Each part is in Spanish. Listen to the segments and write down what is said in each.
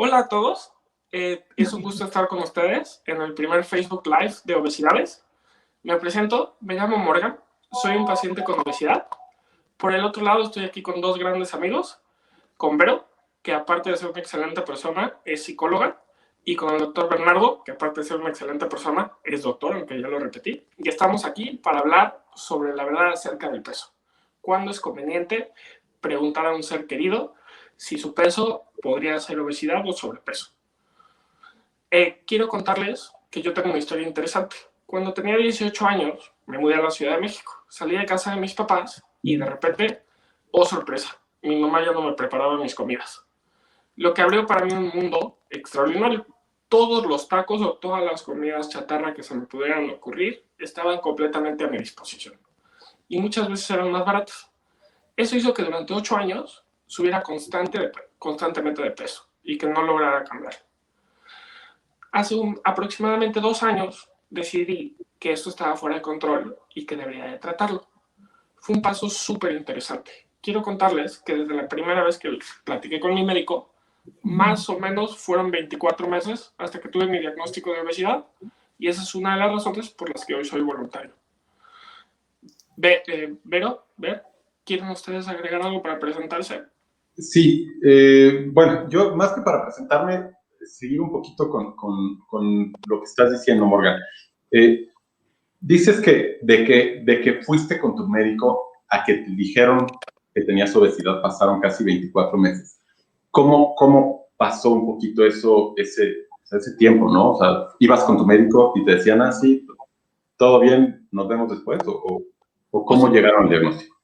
Hola a todos, es un gusto estar con ustedes en el primer Facebook Live de obesidades. Me presento, me llamo Morgan, soy un paciente con obesidad. Por el otro lado estoy aquí con dos grandes amigos, con Vero, que aparte de ser una excelente persona, es psicóloga, y con el doctor Bernardo, que aparte de ser una excelente persona, es doctor, aunque ya lo repetí. Y estamos aquí para hablar sobre la verdad acerca del peso. ¿Cuándo es conveniente preguntar a un ser querido si su peso podría ser obesidad o sobrepeso? Quiero contarles que yo tengo una historia interesante. Cuando tenía 18 años, me mudé a la Ciudad de México. Salí de casa de mis papás y de repente, oh sorpresa, mi mamá ya no me preparaba mis comidas. Lo que abrió para mí un mundo extraordinario. Todos los tacos o todas las comidas chatarra que se me pudieran ocurrir estaban completamente a mi disposición. Y muchas veces eran más baratas. Eso hizo que durante 8 años subiera constantemente de peso y que no lograra cambiar. Hace aproximadamente 2 años decidí que esto estaba fuera de control y que debería de tratarlo. Fue un paso súper interesante. Quiero contarles que desde la primera vez que platiqué con mi médico, más o menos fueron 24 meses hasta que tuve mi diagnóstico de obesidad, y esa es una de las razones por las que hoy soy voluntario. Vero, ¿quieren ustedes agregar algo para presentarse? Sí, bueno, yo más que para presentarme, seguir un poquito con lo que estás diciendo, Morgan. Dices que de que fuiste con tu médico a que te dijeron que tenías obesidad pasaron casi 24 meses. ¿Cómo pasó un poquito ese tiempo, no? O sea, ibas con tu médico y te decían, sí, todo bien, nos vemos después, o cómo llegaron al diagnóstico.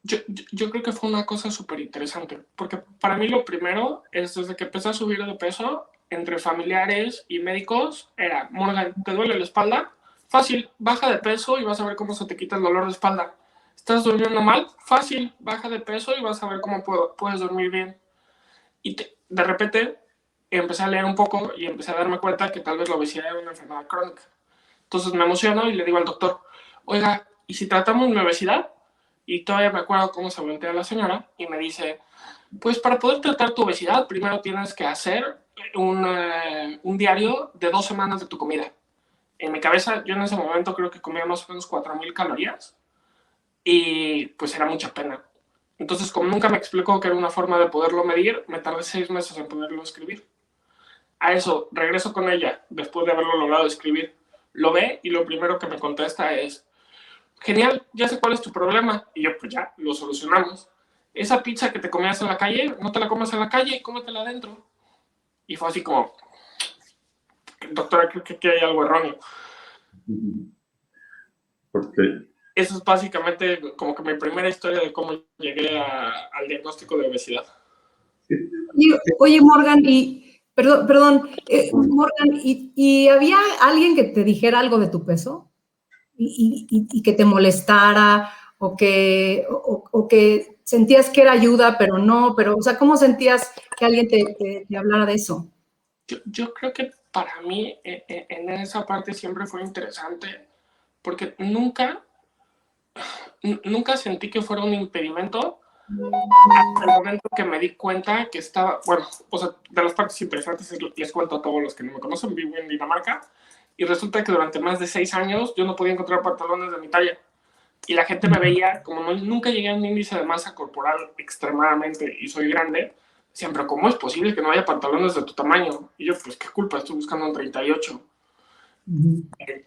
Yo creo que fue una cosa súper interesante, porque para mí lo primero es desde que empecé a subir de peso, entre familiares y médicos, era, Morgan, ¿te duele la espalda? Fácil, baja de peso y vas a ver cómo se te quita el dolor de espalda. ¿Estás durmiendo mal? Fácil, baja de peso y vas a ver cómo puedes dormir bien. Y de repente empecé a leer un poco y empecé a darme cuenta que tal vez la obesidad era una enfermedad crónica. Entonces me emociono y le digo al doctor, oiga, ¿y si tratamos mi obesidad? Y todavía me acuerdo cómo se voltea la señora y me dice, pues para poder tratar tu obesidad, primero tienes que hacer un diario de 2 semanas de tu comida. En mi cabeza, yo en ese momento creo que comía más o menos 4,000 calorías y pues era mucha pena. Entonces, como nunca me explicó que era una forma de poderlo medir, me tardé 6 meses en poderlo escribir. A eso, regreso con ella, después de haberlo logrado escribir. Lo ve y lo primero que me contesta es, genial, ya sé cuál es tu problema. Y yo, pues ya, lo solucionamos. Esa pizza que te comías en la calle, no te la comas en la calle, cómetela adentro. Y fue así como, doctora, creo que aquí hay algo erróneo. Okay. Eso es básicamente como que mi primera historia de cómo llegué al diagnóstico de obesidad. Oye Morgan, perdón, Morgan, ¿y había alguien que te dijera algo de tu peso? ¿Y que te molestara? ¿O que sentías que era ayuda, pero no? O sea, ¿cómo sentías que alguien te hablara de eso? Yo creo que para mí en esa parte siempre fue interesante, porque nunca sentí que fuera un impedimento hasta el momento que me di cuenta que estaba, bueno, o sea, de las partes interesantes les cuento a todos los que no me conocen, vivo en Dinamarca y resulta que durante más de 6 años yo no podía encontrar pantalones de mi talla y la gente me veía, como nunca llegué a un índice de masa corporal extremadamente y soy grande, siempre, ¿cómo es posible que no haya pantalones de tu tamaño? Y yo, pues, ¿qué culpa? Estoy buscando un 38.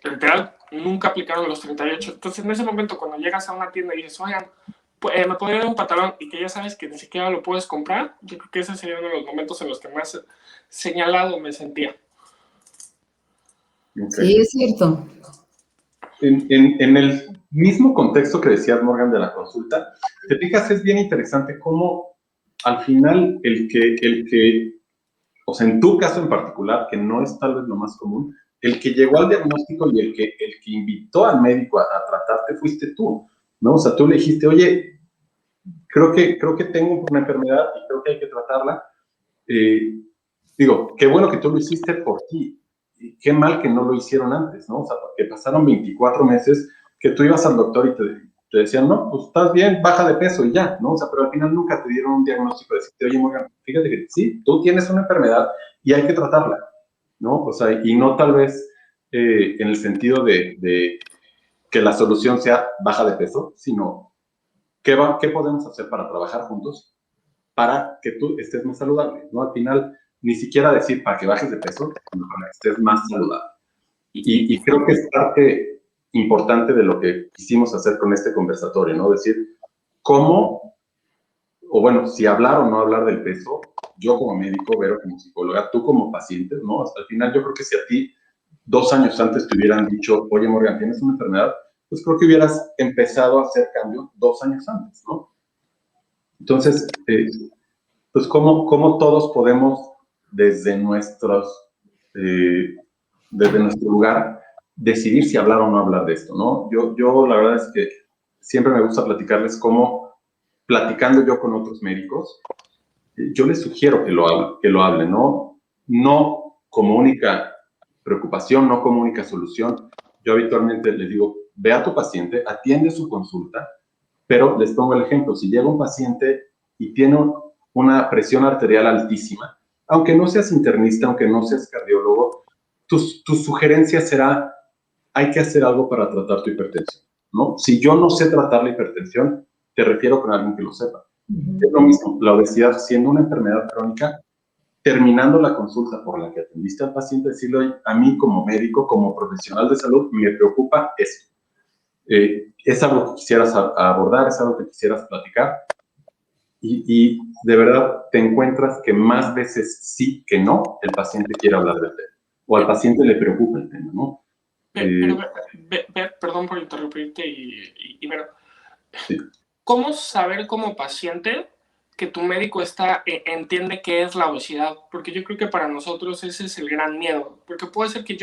Literal, nunca aplicaron los 38. Entonces, en ese momento, cuando llegas a una tienda y dices, oigan, me podría dar un pantalón y que ya sabes que ni siquiera lo puedes comprar, yo creo que ese sería uno de los momentos en los que más señalado me sentía. Okay. Sí, es cierto. En el mismo contexto que decías, Morgan, de la consulta, te fijas, es bien interesante cómo al final el que, o sea, en tu caso en particular, que no es tal vez lo más común, el que llegó al diagnóstico y el que invitó al médico a tratarte fuiste tú, ¿no? O sea, tú le dijiste, oye, creo que tengo una enfermedad y creo que hay que tratarla. Digo, qué bueno que tú lo hiciste por ti. Y qué mal que no lo hicieron antes, ¿no? O sea, porque pasaron 24 meses que tú ibas al doctor y te decían, no, pues estás bien, baja de peso y ya, ¿no? O sea, pero al final nunca te dieron un diagnóstico de decirte, oye, Morgan, fíjate que sí, tú tienes una enfermedad y hay que tratarla, ¿no? O sea, y no tal vez en el sentido de que la solución sea baja de peso, sino qué podemos hacer para trabajar juntos para que tú estés más saludable, ¿no? Al final, ni siquiera decir para que bajes de peso, sino para que estés más saludable. Y creo que es parte importante de lo que quisimos hacer con este conversatorio, ¿no? Decir, cómo, o bueno, si hablar o no hablar del peso, yo como médico, Vero como psicóloga, tú como paciente, ¿no? Hasta el final yo creo que si a ti 2 años antes te hubieran dicho, oye, Morgan, ¿tienes una enfermedad? Pues creo que hubieras empezado a hacer cambio 2 años antes, ¿no? Entonces, pues cómo todos podemos, desde nuestro lugar, decidir si hablar o no hablar de esto, ¿no? Yo la verdad es que siempre me gusta platicarles cómo, platicando yo con otros médicos, yo les sugiero que lo hablen, ¿no? No como única preocupación, no como única solución. Yo habitualmente les digo, ve a tu paciente, atiende su consulta, pero les pongo el ejemplo, si llega un paciente y tiene una presión arterial altísima, aunque no seas internista, aunque no seas cardiólogo, tu sugerencia será, hay que hacer algo para tratar tu hipertensión, ¿no? Si yo no sé tratar la hipertensión, te refiero con alguien que lo sepa. Es lo mismo, la obesidad siendo una enfermedad crónica, terminando la consulta por la que atendiste al paciente, decirle, a mí como médico, como profesional de salud, me preocupa esto. Es algo que quisieras abordar, es algo que quisieras platicar, y de verdad te encuentras que más veces sí que no el paciente quiere hablar del tema, o al paciente le preocupa el tema, ¿no? Perdón por interrumpirte y ver, Sí. ¿cómo saber como paciente que tu médico entiende qué es la obesidad? Porque yo creo que para nosotros ese es el gran miedo, porque puede ser que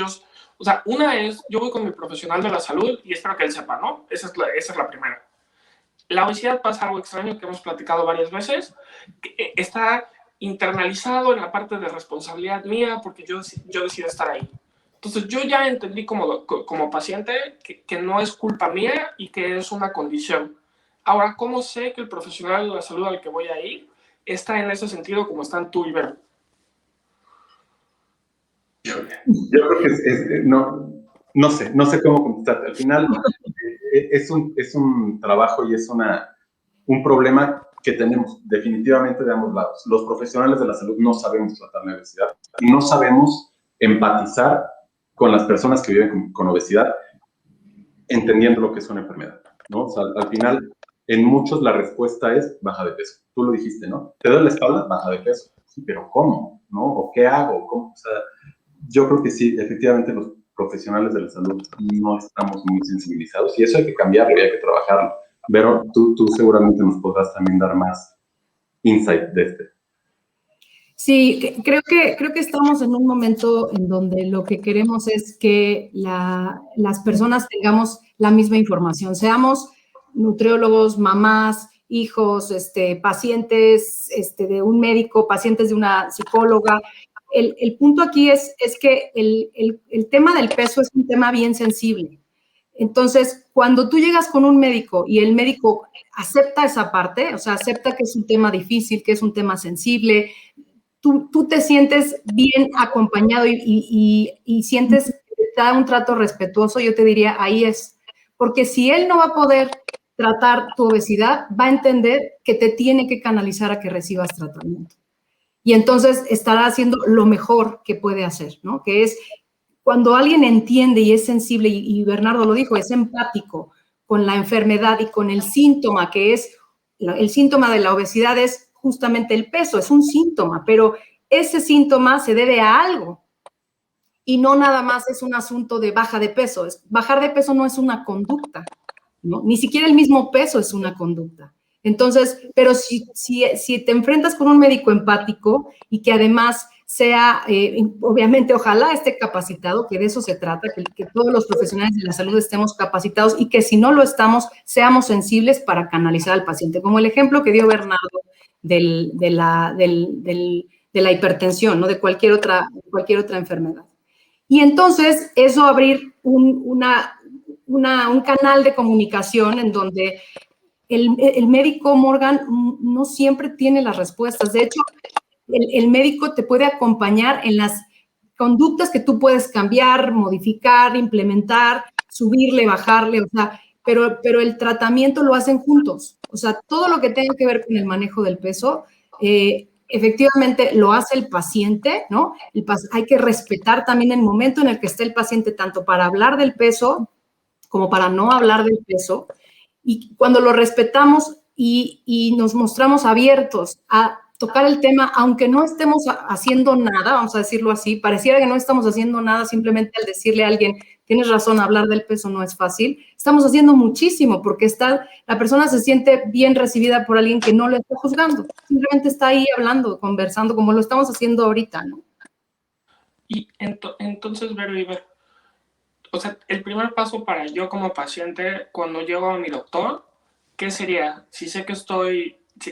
o sea, una es, yo voy con mi profesional de la salud y espero que él sepa, ¿no? Esa es la primera. La obesidad pasa algo extraño que hemos platicado varias veces, que está internalizado en la parte de responsabilidad mía porque yo decido estar ahí. Entonces yo ya entendí como paciente que no es culpa mía y que es una condición. Ahora, ¿cómo sé que el profesional de la salud al que voy a ir está en ese sentido como están tú y Vero? Yo creo que no sé cómo contestarte. Al final es un trabajo y es un problema que tenemos definitivamente de ambos lados. Los profesionales de la salud no sabemos tratar la obesidad y no sabemos empatizar con las personas que viven con obesidad, entendiendo lo que es una enfermedad, ¿no? O sea, al final, en muchos la respuesta es baja de peso. Tú lo dijiste, ¿no? ¿Te duele la espalda? Baja de peso. Sí, pero ¿cómo? ¿No? ¿O qué hago? ¿Cómo? O sea, yo creo que sí, efectivamente los profesionales de la salud no estamos muy sensibilizados y eso hay que cambiarlo y hay que trabajarlo. Pero tú seguramente nos podrás también dar más insight de este. Sí, creo que estamos en un momento en donde lo que queremos es que las personas tengamos la misma información, seamos nutriólogos, mamás, hijos, pacientes de un médico, pacientes de una psicóloga. El punto aquí es que el tema del peso es un tema bien sensible. Entonces, cuando tú llegas con un médico y el médico acepta esa parte, o sea, acepta que es un tema difícil, que es un tema sensible, tú te sientes bien acompañado y sientes que te da un trato respetuoso, yo te diría, ahí es. Porque si él no va a poder tratar tu obesidad, va a entender que te tiene que canalizar a que recibas tratamiento. Y entonces estará haciendo lo mejor que puede hacer, ¿no? Que es cuando alguien entiende y es sensible, y Bernardo lo dijo, es empático con la enfermedad y con el síntoma, que es, el síntoma de la obesidad es justamente el peso, es un síntoma, pero ese síntoma se debe a algo y no nada más es un asunto de baja de peso. Bajar de peso no es una conducta, ¿no? Ni siquiera el mismo peso es una conducta. Entonces, pero si te enfrentas con un médico empático y que además sea, obviamente, ojalá esté capacitado, que de eso se trata, que todos los profesionales de la salud estemos capacitados y que si no lo estamos, seamos sensibles para canalizar al paciente, como el ejemplo que dio Bernardo de la hipertensión, ¿no? De cualquier otra enfermedad. Y entonces, eso abrir un canal de comunicación en donde el médico, Morgan, no siempre tiene las respuestas. De hecho, el médico te puede acompañar en las conductas que tú puedes cambiar, modificar, implementar, subirle, bajarle, o sea, pero el tratamiento lo hacen juntos. O sea, todo lo que tenga que ver con el manejo del peso, efectivamente lo hace el paciente, ¿no? Hay que respetar también el momento en el que esté el paciente, tanto para hablar del peso como para no hablar del peso. Y cuando lo respetamos y nos mostramos abiertos a tocar el tema, aunque no estemos haciendo nada, vamos a decirlo así, pareciera que no estamos haciendo nada simplemente al decirle a alguien, tienes razón, hablar del peso no es fácil, estamos haciendo muchísimo porque la persona se siente bien recibida por alguien que no le está juzgando, simplemente está ahí hablando, conversando, como lo estamos haciendo ahorita, ¿no? Y entonces, Vero, o sea, el primer paso para yo como paciente, cuando llego a mi doctor, ¿qué sería? Si sé que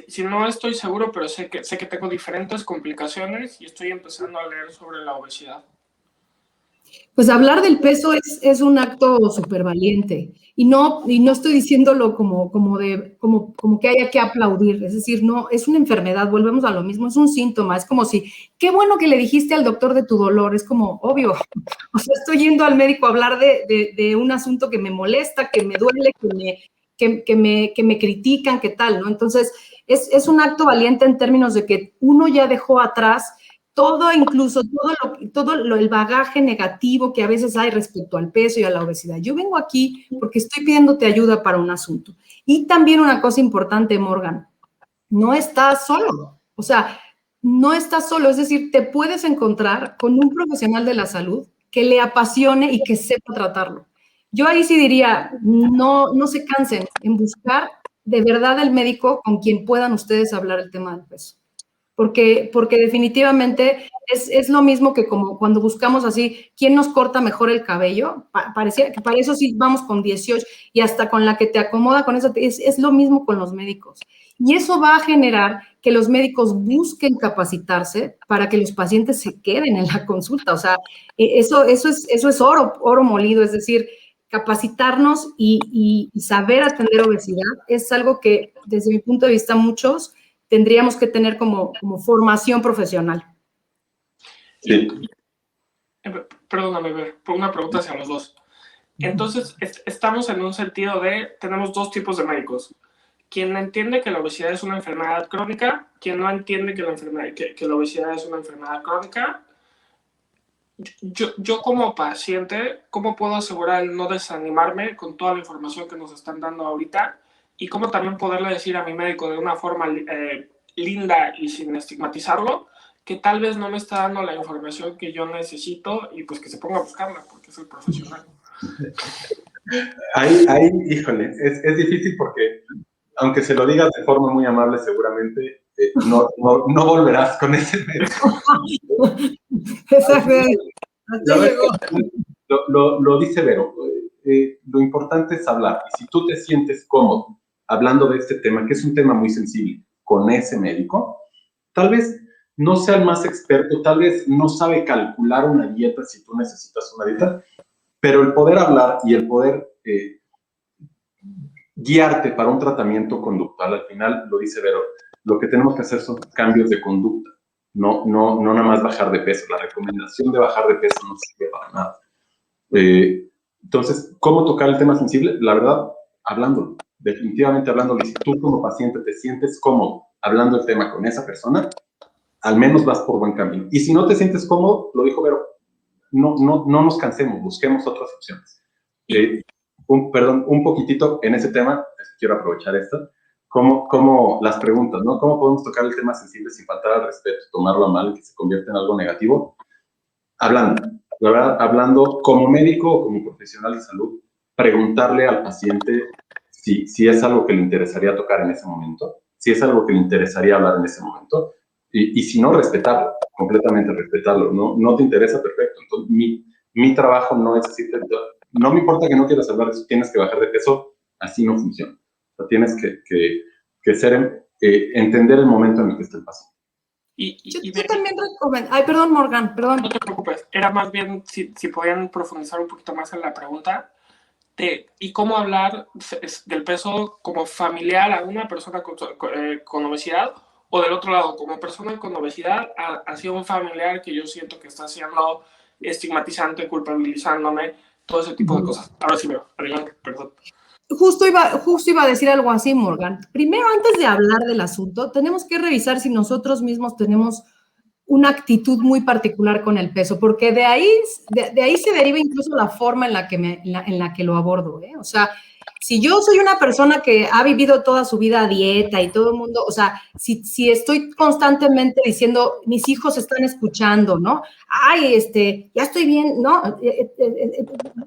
si no estoy seguro, pero sé que tengo diferentes complicaciones y estoy empezando a leer sobre la obesidad. Pues hablar del peso es un acto súper valiente y no estoy diciéndolo como que haya que aplaudir, es decir, no, es una enfermedad, volvemos a lo mismo, es un síntoma, es como si, qué bueno que le dijiste al doctor de tu dolor, es como obvio, o sea, estoy yendo al médico a hablar de un asunto que me molesta, que me duele, que me critican, qué tal, ¿no? Entonces, es un acto valiente en términos de que uno ya dejó atrás todo, incluso el bagaje negativo que a veces hay respecto al peso y a la obesidad. Yo vengo aquí porque estoy pidiéndote ayuda para un asunto. Y también una cosa importante, Morgan, no estás solo. O sea, no estás solo. Es decir, te puedes encontrar con un profesional de la salud que le apasione y que sepa tratarlo. Yo ahí sí diría, no se cansen en buscar de verdad el médico con quien puedan ustedes hablar el tema del peso. Porque definitivamente es lo mismo que como cuando buscamos así, ¿quién nos corta mejor el cabello? Parecía que para eso sí vamos con 18 y hasta con la que te acomoda con eso, es lo mismo con los médicos. Y eso va a generar que los médicos busquen capacitarse para que los pacientes se queden en la consulta. O sea, eso es oro molido, es decir, capacitarnos y saber atender obesidad es algo que desde mi punto de vista muchos tendríamos que tener como formación profesional. Sí. Perdóname, Ver, por una pregunta hacia los dos. Entonces, estamos en un sentido tenemos dos tipos de médicos. Quien entiende que la obesidad es una enfermedad crónica, quien no entiende que la obesidad es una enfermedad crónica. Yo como paciente, ¿cómo puedo asegurar el no desanimarme con toda la información que nos están dando ahorita? Y cómo también poderle decir a mi médico de una forma linda y sin estigmatizarlo, que tal vez no me está dando la información que yo necesito y pues que se ponga a buscarla, porque es el profesional. Ahí, híjole, es difícil porque, aunque se lo digas de forma muy amable, seguramente no volverás con ese médico. Exacto. Lo dice Vero. Lo importante es hablar. Y si tú te sientes cómodo hablando de este tema, que es un tema muy sensible, con ese médico, tal vez no sea el más experto, tal vez no sabe calcular una dieta si tú necesitas una dieta, pero el poder hablar y el poder guiarte para un tratamiento conductual, al final, lo dice Vero, lo que tenemos que hacer son cambios de conducta, no nada más bajar de peso. La recomendación de bajar de peso no sirve para nada. Entonces, ¿cómo tocar el tema sensible? La verdad, hablándolo, definitivamente hablándolo. Y si tú como paciente te sientes cómodo hablando el tema con esa persona, al menos vas por buen camino. Y si no te sientes cómodo, lo dijo Vero, no nos cansemos, busquemos otras opciones. Un poquitito en ese tema, quiero aprovechar esto, como las preguntas, ¿no? ¿Cómo podemos tocar el tema sensible sin faltar al respeto, tomarlo a mal, que se convierta en algo negativo? Hablando, la verdad, hablando como médico o como profesional de salud, preguntarle al paciente si es algo que le interesaría tocar en ese momento, si es algo que le interesaría hablar en ese momento, y si no, respetarlo, completamente respetarlo. No te interesa, perfecto. Entonces, mi trabajo no es decirte, no me importa que no quieras hablar de eso, tienes que bajar de peso, así no funciona. O sea, tienes que entender el momento en el que está el paciente. Yo también recomiendo. Ay, perdón, Morgan, perdón. No te preocupes, era más bien si podían profundizar un poquito más en la pregunta. y cómo hablar del peso como familiar a una persona con obesidad, o del otro lado, como persona con obesidad hacia un familiar que yo siento que está siendo estigmatizante, culpabilizándome, todo ese tipo de cosas. Ahora sí veo, adelante, perdón. Justo iba a decir algo así, Morgan. Primero, antes de hablar del asunto, tenemos que revisar si nosotros mismos tenemos una actitud muy particular con el peso, porque de ahí se deriva incluso la forma en la que lo abordo, ¿eh? O sea, si yo soy una persona que ha vivido toda su vida a dieta y todo el mundo, o sea, si estoy constantemente diciendo, mis hijos están escuchando, ¿no? Ay, ya estoy bien, ¿no?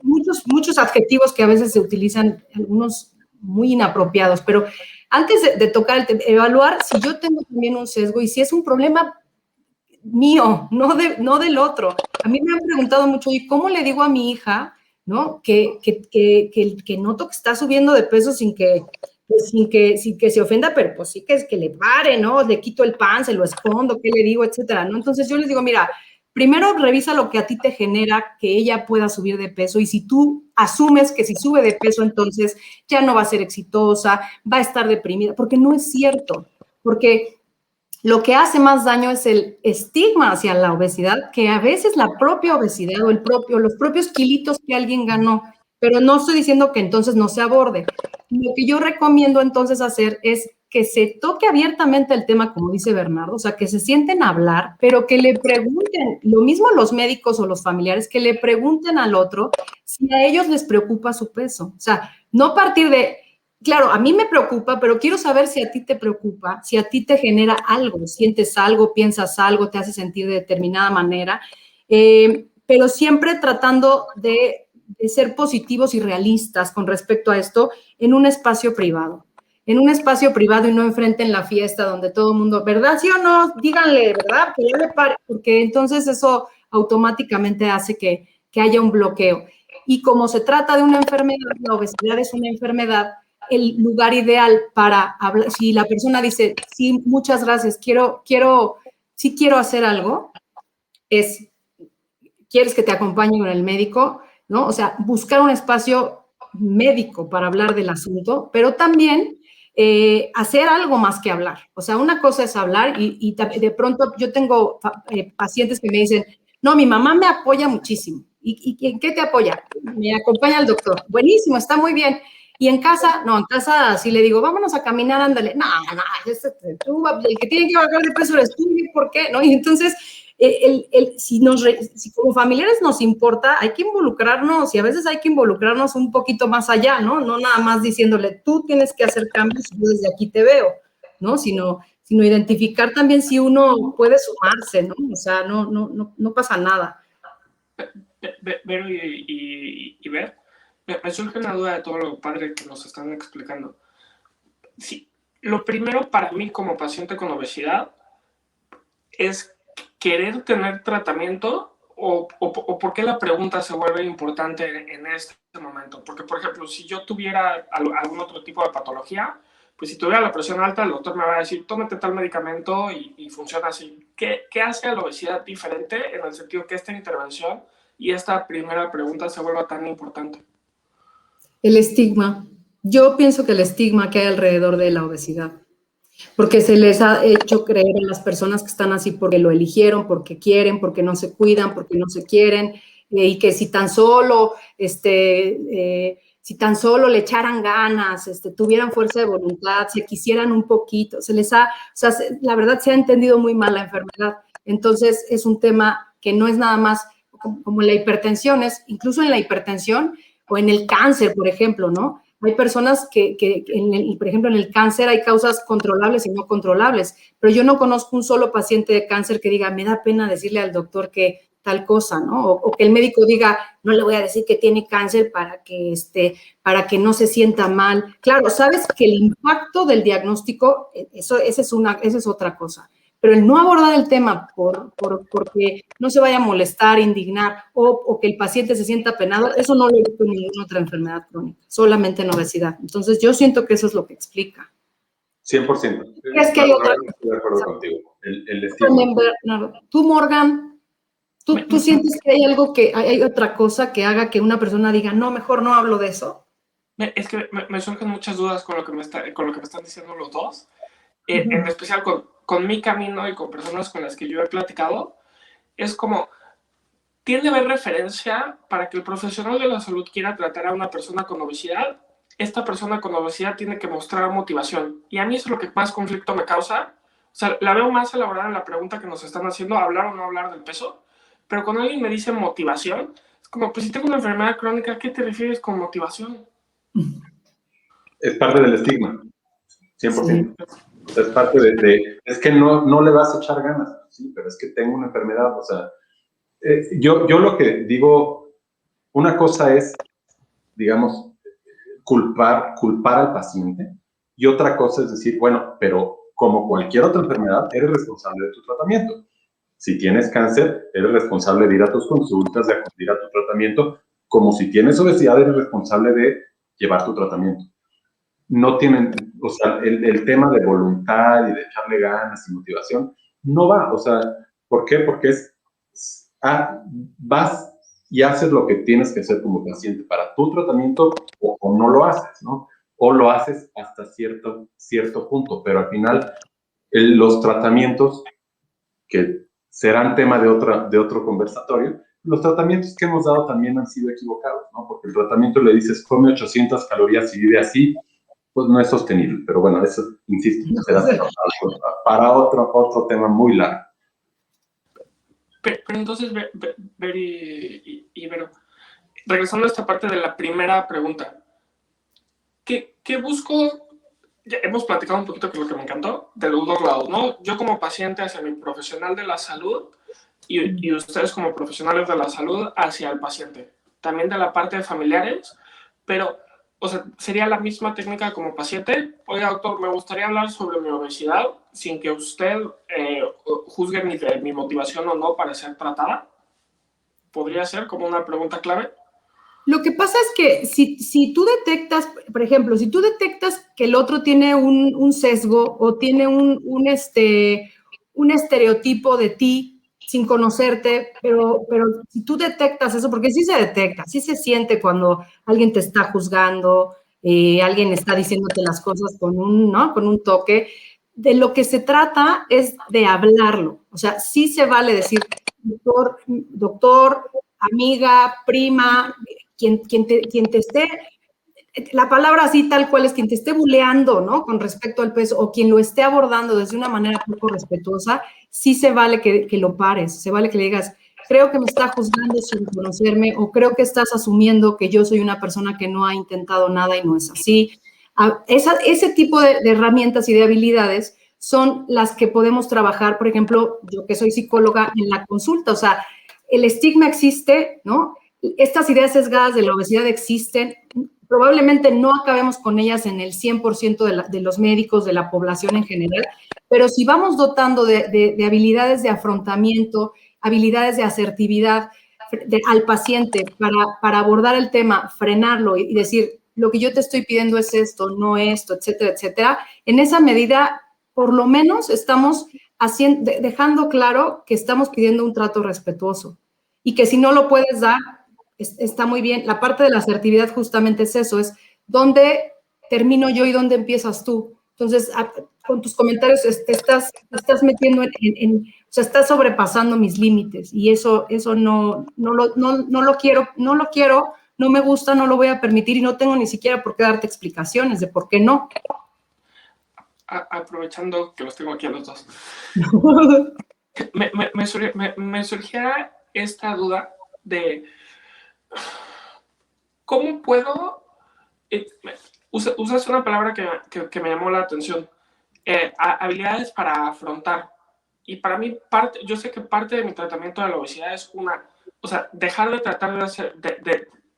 Muchos adjetivos que a veces se utilizan, algunos muy inapropiados, pero antes de tocar el tema, evaluar si yo tengo también un sesgo y si es un problema mío, no del otro. A mí me han preguntado mucho, ¿y cómo le digo a mi hija, ¿no? Que noto que está subiendo de peso sin que se ofenda, pero pues sí que le pare, ¿no? Le quito el pan, se lo escondo, ¿qué le digo, etcétera, ¿no? Entonces yo les digo, mira, primero revisa lo que a ti te genera que ella pueda subir de peso, y si tú asumes que si sube de peso, entonces ya no va a ser exitosa, va a estar deprimida, porque no es cierto, porque lo que hace más daño es el estigma hacia la obesidad, que a veces la propia obesidad o los propios kilitos que alguien ganó, pero no estoy diciendo que entonces no se aborde. Lo que yo recomiendo entonces hacer es que se toque abiertamente el tema, como dice Bernardo, o sea, que se sienten a hablar, pero que le pregunten, lo mismo los médicos o los familiares, que le pregunten al otro si a ellos les preocupa su peso. O sea, no partir de, claro, a mí me preocupa, pero quiero saber si a ti te preocupa, si a ti te genera algo, sientes algo, piensas algo, te hace sentir de determinada manera, pero siempre tratando de ser positivos y realistas con respecto a esto en un espacio privado. En un espacio privado y no enfrente en la fiesta donde todo el mundo, ¿verdad? ¿Sí o no? Díganle, ¿verdad? Que ya le pare, porque entonces eso automáticamente hace que haya un bloqueo. Y como se trata de una enfermedad, la obesidad es una enfermedad, el lugar ideal para hablar, si la persona dice, sí, muchas gracias, sí quiero hacer algo, es, ¿quieres que te acompañe con el médico? ¿No? O sea, buscar un espacio médico para hablar del asunto, pero también hacer algo más que hablar. O sea, una cosa es hablar y de pronto yo tengo pacientes que me dicen, no, mi mamá me apoya muchísimo. ¿Y en qué te apoya? Me acompaña al doctor. Buenísimo, está muy bien. Y en casa, no, en casa sí le digo, vámonos a caminar, ándale. No, el que tiene que bajar de peso eres tú, ¿por qué? ¿No? Y entonces, si como familiares nos importa, hay que involucrarnos, y a veces hay que involucrarnos un poquito más allá, ¿no? No nada más diciéndole, tú tienes que hacer cambios y yo desde aquí te veo, ¿no? Sino identificar también si uno puede sumarse, ¿no? O sea, no pasa nada. Vero y Ver, me surge una duda de todo lo padre que nos están explicando. Sí, lo primero para mí como paciente con obesidad es querer tener tratamiento, o por qué la pregunta se vuelve importante en este momento. Porque, por ejemplo, si yo tuviera algún otro tipo de patología, pues si tuviera la presión alta, el doctor me va a decir, tómate tal medicamento y funciona así. ¿Qué hace a la obesidad diferente en el sentido que esta intervención y esta primera pregunta se vuelva tan importante? El estigma. Yo pienso que el estigma que hay alrededor de la obesidad, porque se les ha hecho creer a las personas que están así porque lo eligieron, porque quieren, porque no se cuidan, porque no se quieren, y que si tan solo le echaran ganas, tuvieran fuerza de voluntad, se quisieran un poquito, la verdad se ha entendido muy mal la enfermedad. Entonces es un tema que no es nada más como la hipertensión, es incluso en la hipertensión o en el cáncer, por ejemplo, ¿no? Hay personas por ejemplo, en el cáncer hay causas controlables y no controlables, pero yo no conozco un solo paciente de cáncer que diga, me da pena decirle al doctor que tal cosa, ¿no? O que el médico diga, no le voy a decir que tiene cáncer para que no se sienta mal. Claro, sabes que el impacto del diagnóstico, esa es otra cosa. Pero el no abordar el tema porque no se vaya a molestar, indignar o que el paciente se sienta penado, eso no lo he visto en ninguna otra enfermedad crónica, solamente en obesidad. Entonces, yo siento que eso es lo que explica. 100%. Es que hay otra cosa. Estoy de acuerdo contigo. El estigma. Tú, Morgan, ¿tú sientes que hay algo hay otra cosa que haga que una persona diga, no, mejor no hablo de eso? Es que me surgen muchas dudas con lo que me están diciendo los dos, Ujú. en especial con mi camino y con personas con las que yo he platicado. Es como, tiende a haber referencia para que el profesional de la salud quiera tratar a una persona con obesidad. Esta persona con obesidad tiene que mostrar motivación. Y a mí eso es lo que más conflicto me causa. O sea, la veo más elaborada en la pregunta que nos están haciendo, hablar o no hablar del peso. Pero cuando alguien me dice motivación, es como, pues si tengo una enfermedad crónica, ¿a qué te refieres con motivación? Es parte del estigma, Sí. 100%. O sea, es parte es que no le vas a echar ganas, sí, pero es que tengo una enfermedad, o sea, yo lo que digo, una cosa es, digamos, culpar al paciente y otra cosa es decir, bueno, pero como cualquier otra enfermedad, eres responsable de tu tratamiento. Si tienes cáncer, eres responsable de ir a tus consultas, de acudir a tu tratamiento, como si tienes obesidad, eres responsable de llevar tu tratamiento. No tienen, o sea, el tema de voluntad y de echarle ganas y motivación no va, o sea, ¿por qué? Porque vas y haces lo que tienes que hacer como paciente para tu tratamiento o no lo haces, ¿no? O lo haces hasta cierto punto, pero al final los tratamientos que serán tema de otro conversatorio, los tratamientos que hemos dado también han sido equivocados, ¿no? Porque el tratamiento le dices, come 800 calorías y vive así, pues no es sostenible. Pero bueno, eso, insisto, será para otro tema muy largo. Pero entonces, Ver y Vero, regresando a esta parte de la primera pregunta, ¿qué busco? Ya hemos platicado un poquito, que es lo que me encantó, de los dos lados, ¿no? Yo como paciente hacia mi profesional de la salud y ustedes como profesionales de la salud hacia el paciente. También de la parte de familiares, pero, o sea, sería la misma técnica como paciente. Oiga, doctor, me gustaría hablar sobre mi obesidad sin que usted juzgue mi motivación o no para ser tratada. ¿Podría ser como una pregunta clave? Lo que pasa es que si tú detectas, por ejemplo, si tú detectas que el otro tiene un sesgo o tiene un estereotipo de ti sin conocerte, pero si tú detectas eso, porque sí se detecta, sí se siente cuando alguien te está juzgando, alguien está diciéndote las cosas ¿no? Con un toque, de lo que se trata es de hablarlo. O sea, sí se vale decir, doctor, amiga, prima, quien te esté, la palabra así tal cual es quien te esté buleando, ¿no? Con respecto al peso, o quien lo esté abordando desde una manera poco respetuosa, sí se vale que lo pares, se vale que le digas, creo que me está juzgando sin conocerme, o creo que estás asumiendo que yo soy una persona que no ha intentado nada y no es así. Ese tipo de herramientas y de habilidades son las que podemos trabajar, por ejemplo, yo que soy psicóloga en la consulta, o sea, el estigma existe, ¿no? Estas ideas sesgadas de la obesidad existen, probablemente no acabemos con ellas en el 100% de los médicos, de la población en general, pero si vamos dotando de habilidades de afrontamiento, habilidades de asertividad al paciente para abordar el tema, frenarlo y decir, lo que yo te estoy pidiendo es esto, no esto, etcétera, etcétera, en esa medida, por lo menos estamos dejando claro que estamos pidiendo un trato respetuoso y que si no lo puedes dar, está muy bien. La parte de la asertividad justamente es eso, es dónde termino yo y dónde empiezas tú. Entonces, con tus comentarios te estás metiendo o sea, estás sobrepasando mis límites y eso no lo quiero, no me gusta, no lo voy a permitir y no tengo ni siquiera por qué darte explicaciones de por qué no. Aprovechando que los tengo aquí a los dos. Me surgía esta duda de cómo puedo... usas una palabra que me llamó la atención. Habilidades para afrontar. Y para mí, yo sé que parte de mi tratamiento de la obesidad es o sea, dejar de tratar de ser,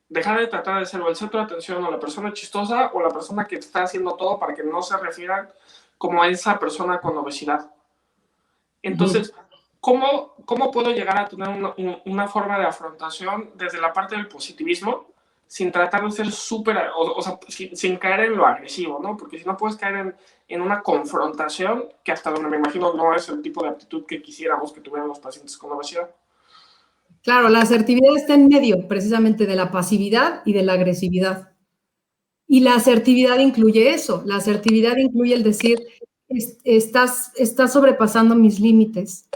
dejar de tratar de ser o el centro de atención o la persona chistosa o la persona que está haciendo todo para que no se refieran como a esa persona con obesidad. Entonces, ¿cómo puedo llegar a tener una forma de afrontación desde la parte del positivismo sin tratar de ser súper, o sea, sin caer en lo agresivo, ¿no? Porque si no puedes caer en una confrontación que hasta donde me imagino no es el tipo de actitud que quisiéramos que tuvieran los pacientes con obesidad. Claro, la asertividad está en medio precisamente de la pasividad y de la agresividad. Y la asertividad incluye eso. La asertividad incluye el decir, estás sobrepasando mis límites.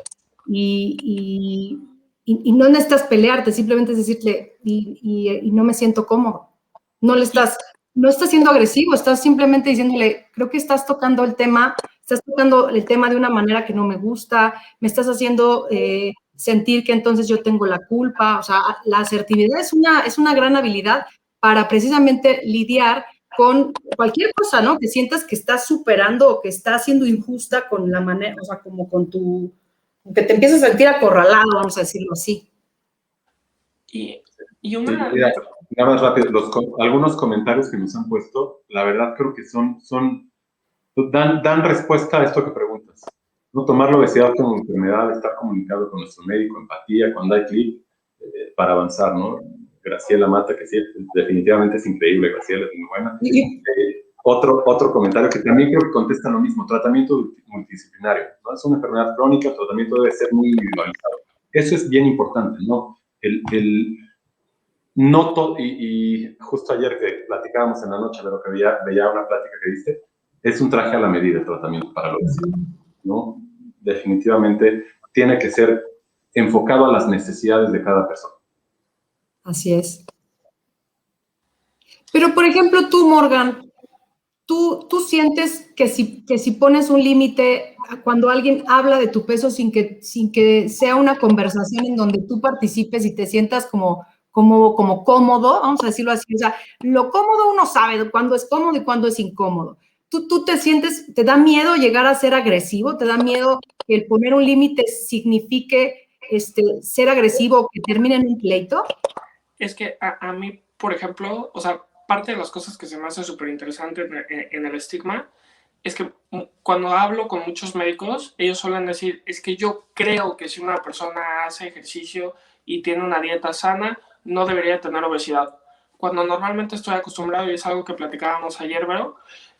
Y no necesitas pelearte, simplemente es decirle, y no me siento cómodo. No estás siendo agresivo, estás simplemente diciéndole, creo que estás tocando el tema de una manera que no me gusta, me estás haciendo sentir que entonces yo tengo la culpa. O sea, la asertividad es una gran habilidad para precisamente lidiar con cualquier cosa, ¿no? Que sientas que estás superando o que estás siendo injusta con la manera, o sea, como con tu, que te empiezas a sentir acorralado, vamos a decirlo así. Y una... Mira, nada más rápido, algunos comentarios que nos han puesto, la verdad creo que dan respuesta a esto que preguntas. No tomar la obesidad como enfermedad, estar comunicado con nuestro médico, empatía, cuando hay clic, para avanzar, ¿no? Graciela Mata, que sí, definitivamente es increíble, Graciela es muy buena. Otro comentario que también creo que contesta lo mismo, tratamiento multidisciplinario, ¿no? Es una enfermedad crónica, el tratamiento debe ser muy individualizado. Eso es bien importante, ¿no? Y justo ayer que platicábamos en la noche de lo que veía una plática que diste, es un traje a la medida el tratamiento para la obesidad, ¿no? Definitivamente tiene que ser enfocado a las necesidades de cada persona. Así es. Pero, por ejemplo, tú, Morgan, ¿tú sientes que si pones un límite cuando alguien habla de tu peso sin que sea una conversación en donde tú participes y te sientas como cómodo, vamos a decirlo así, o sea, lo cómodo uno sabe cuándo es cómodo y cuándo es incómodo. ¿Tú te sientes, te da miedo llegar a ser agresivo? ¿Te da miedo que el poner un límite signifique ser agresivo o que termine en un pleito? Es que a mí, por ejemplo, o sea, parte de las cosas que se me hace súper interesante en el estigma es que cuando hablo con muchos médicos, ellos suelen decir, es que yo creo que si una persona hace ejercicio y tiene una dieta sana, no debería tener obesidad. Cuando normalmente estoy acostumbrado, y es algo que platicábamos ayer, pero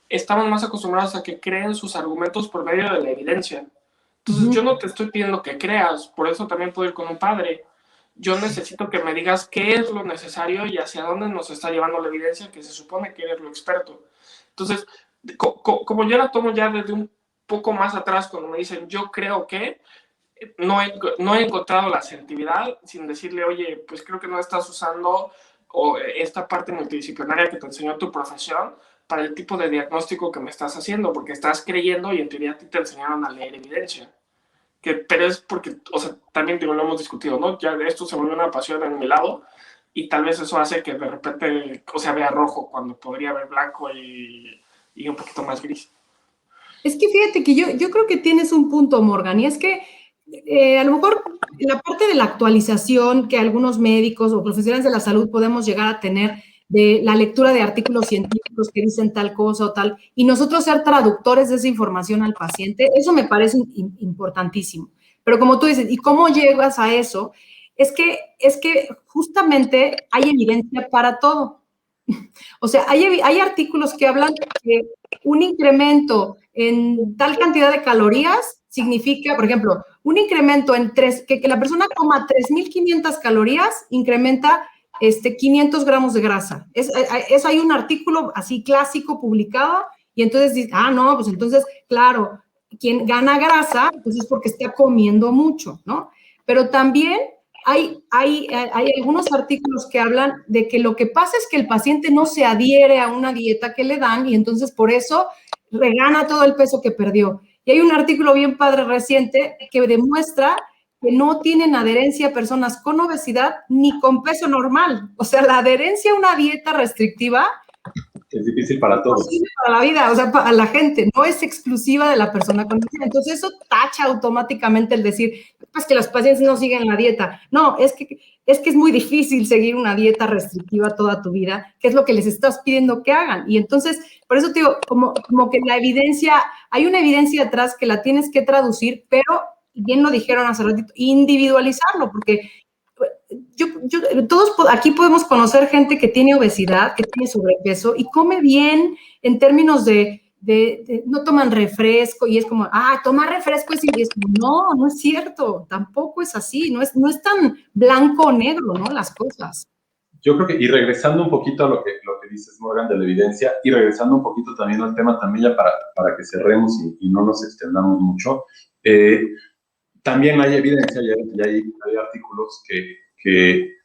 estamos más acostumbrados a que creen sus argumentos por medio de la evidencia. Entonces, yo no te estoy pidiendo que creas, por eso también puedo ir con un padre. Yo necesito que me digas qué es lo necesario y hacia dónde nos está llevando la evidencia, que se supone que eres lo experto. Entonces, como yo la tomo ya desde un poco más atrás, cuando me dicen, yo creo que, no he encontrado la asertividad sin decirle, oye, pues creo que no estás usando esta parte multidisciplinaria que te enseñó tu profesión para el tipo de diagnóstico que me estás haciendo, porque estás creyendo y en teoría a ti te enseñaron a leer evidencia. Pero es porque, o sea, también digo, lo hemos discutido, ¿no? Ya esto se volvió una pasión en mi lado y tal vez eso hace que de repente, o sea, vea rojo cuando podría ver blanco y un poquito más gris. Es que fíjate que yo creo que tienes un punto, Morgan, y es que a lo mejor la parte de la actualización que algunos médicos o profesionales de la salud podemos llegar a tener de la lectura de artículos científicos que dicen tal cosa o tal, y nosotros ser traductores de esa información al paciente, eso me parece importantísimo. Pero como tú dices, ¿y cómo llegas a eso? Es que justamente hay evidencia para todo. O sea, hay artículos que hablan que un incremento en tal cantidad de calorías significa, por ejemplo, un incremento en que la persona coma 3.500 calorías incrementa 500 gramos de grasa. Hay un artículo así clásico publicado y entonces dice, no, pues entonces, claro, quien gana grasa, pues es porque está comiendo mucho, ¿no? Pero también hay algunos artículos que hablan de que lo que pasa es que el paciente no se adhiere a una dieta que le dan y entonces por eso regana todo el peso que perdió. Y hay un artículo bien padre reciente que demuestra que no tienen adherencia personas con obesidad ni con peso normal. O sea, la adherencia a una dieta restrictiva es difícil para todos. Para la vida, o sea, para la gente, no es exclusiva de la persona con obesidad. Entonces, eso tacha automáticamente el decir, pues que los pacientes no siguen la dieta. No, es que es muy difícil seguir una dieta restrictiva toda tu vida, que es lo que les estás pidiendo que hagan. Y entonces, por eso te digo, como que la evidencia, hay una evidencia atrás que la tienes que traducir, pero, bien lo dijeron hace ratito, individualizarlo, porque todos aquí podemos conocer gente que tiene obesidad, que tiene sobrepeso y come bien en términos de no toman refresco y es como, tomar refresco es como, no es cierto, tampoco es así, no es tan blanco o negro, ¿no? Las cosas. Yo creo que, y regresando un poquito a lo que que dices, Morgan, de la evidencia, y regresando un poquito también al tema también ya para que cerremos y no nos extendamos mucho, también hay evidencia y hay artículos que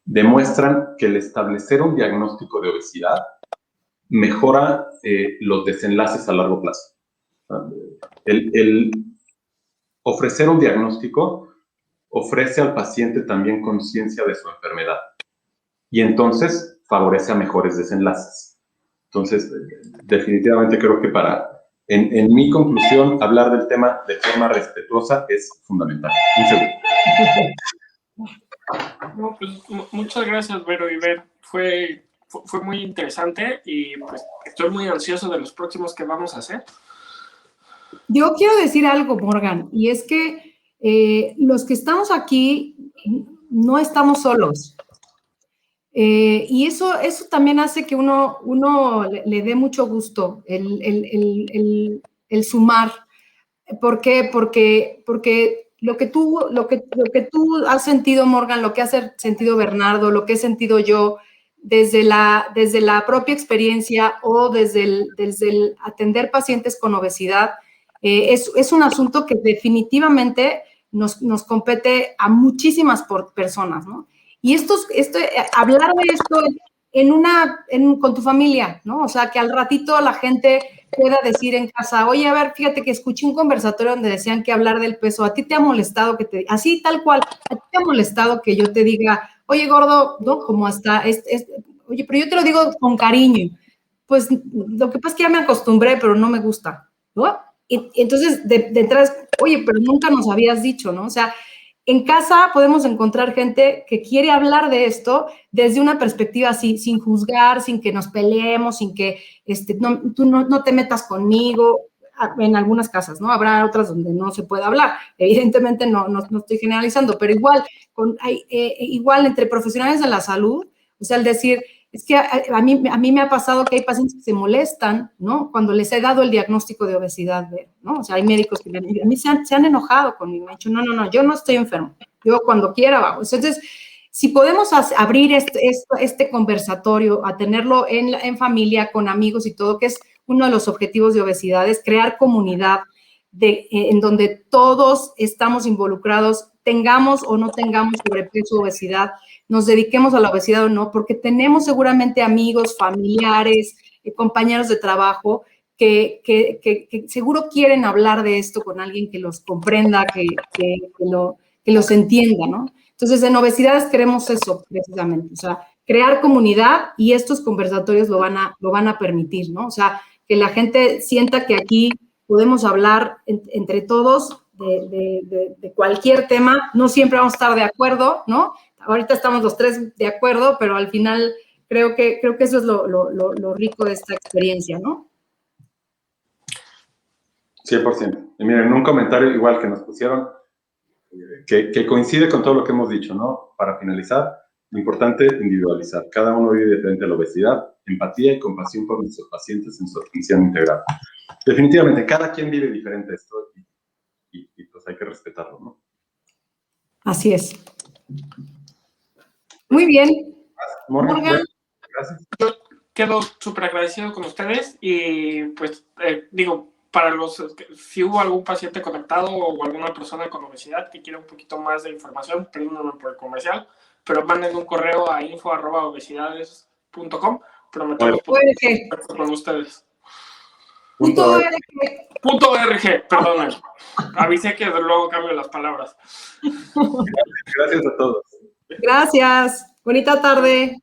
demuestran que el establecer un diagnóstico de obesidad mejora los desenlaces a largo plazo. El ofrecer un diagnóstico ofrece al paciente también conciencia de su enfermedad y entonces favorece a mejores desenlaces. Entonces, definitivamente creo que en mi conclusión, hablar del tema de forma respetuosa es fundamental. Un segundo. No, pues, muchas gracias, Vero y Ver. Fue muy interesante y pues estoy muy ansioso de los próximos que vamos a hacer. Yo quiero decir algo, Morgan, y es que los que estamos aquí no estamos solos. Y eso también hace que uno le dé mucho gusto el sumar. ¿Por qué? Porque lo que tú has sentido, Morgan, lo que ha sentido Bernardo, lo que he sentido yo, desde la propia experiencia o desde el atender pacientes con obesidad, es un asunto que definitivamente nos compete a muchísimas personas, ¿no? Y hablar de esto con tu familia, ¿no? O sea, que al ratito la gente pueda decir en casa, oye, a ver, fíjate que escuché un conversatorio donde decían que hablar del peso, ¿a ti te ha molestado así tal cual, a ti te ha molestado que yo te diga, oye, gordo, ¿no? Como hasta, oye, pero yo te lo digo con cariño. Pues lo que pasa es que ya me acostumbré, pero no me gusta, ¿no? Y entonces, detrás, oye, pero nunca nos habías dicho, ¿no? O sea, en casa podemos encontrar gente que quiere hablar de esto desde una perspectiva así, sin juzgar, sin que nos peleemos, sin que tú no te metas conmigo. En algunas casas, ¿no? Habrá otras donde no se puede hablar. Evidentemente no estoy generalizando, pero igual entre profesionales de la salud, o sea, el decir, es que a mí me ha pasado que hay pacientes que se molestan, ¿no? Cuando les he dado el diagnóstico de obesidad, ¿no? O sea, hay médicos que a mí se han enojado conmigo, me han dicho, no, yo no estoy enfermo, yo cuando quiera bajo. Entonces, si podemos abrir este conversatorio, a tenerlo en familia, con amigos y todo, que es uno de los objetivos de obesidad, es crear comunidad en donde todos estamos involucrados, tengamos o no tengamos sobrepeso o obesidad, nos dediquemos a la obesidad o no, porque tenemos seguramente amigos, familiares, compañeros de trabajo que seguro quieren hablar de esto con alguien que los comprenda, que los entienda, ¿no? Entonces, en obesidades queremos eso, precisamente, o sea, crear comunidad y estos conversatorios lo van a permitir, ¿no? O sea, que la gente sienta que aquí podemos hablar entre todos de cualquier tema. No siempre vamos a estar de acuerdo, ¿no? Ahorita estamos los tres de acuerdo, pero al final creo que eso es lo rico de esta experiencia, ¿no? 100%. Y miren, un comentario igual que nos pusieron, que coincide con todo lo que hemos dicho, ¿no? Para finalizar, lo importante es individualizar. Cada uno vive diferente la obesidad, empatía y compasión por nuestros pacientes en su atención integral. Definitivamente, cada quien vive diferente esto y pues hay que respetarlo, ¿no? Así es. Muy bien. Morgan. Gracias. Yo quedo súper agradecido con ustedes y pues para si hubo algún paciente conectado o alguna persona con obesidad que quiera un poquito más de información, perdónenme por el comercial, pero manden un correo a info@obesidades.com. Prometemos con ustedes. .org, perdónenme. Avisé que luego cambio las palabras. Gracias a todos. Gracias. Bonita tarde.